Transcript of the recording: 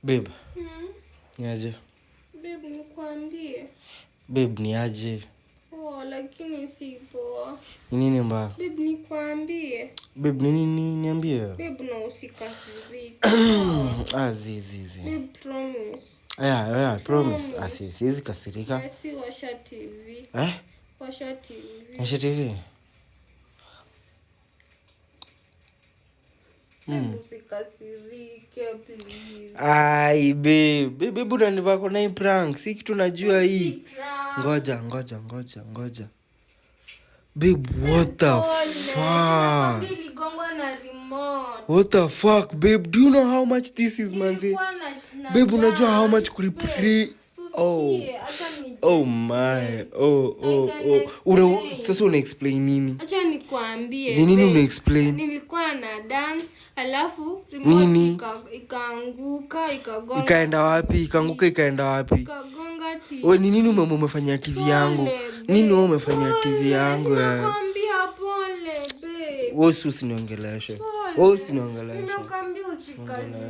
Babe. Ni aje? Babe, nikwambie. Babe, ni aje? Lakini si poa. Nini mbaya? Babe, nikwambie. Babe, nini niambie? Babe, na usikasirike. Zizi. Babe, promise. Yeah, promise. Siwezi kasirika. Si washa TV. Washa TV. Washa TV? Usikasirike, please. Ai, babe, unanivaa kwa hii prank. Si kitu najua hii. Ngoja. Babe, what the fuck? What the fuck, babe? Do you know how much this is, manzi? Babe, unajua how much kulipri? Oh my. Sasa una explain nini? Acha nikwambie. Nini una explain? Nilikuwa na dance, alafu remote ikaanguka, ikagonga. Ikaenda wapi? Ikaanguka ikaenda wapi? Ikagonga TV. Wewe nini umefanya TV yangu? Nini wewe umefanya TV yangu? Nakwambia pole, babe. Wewe usiniongeleshe. Nimekwambia Usikasirike.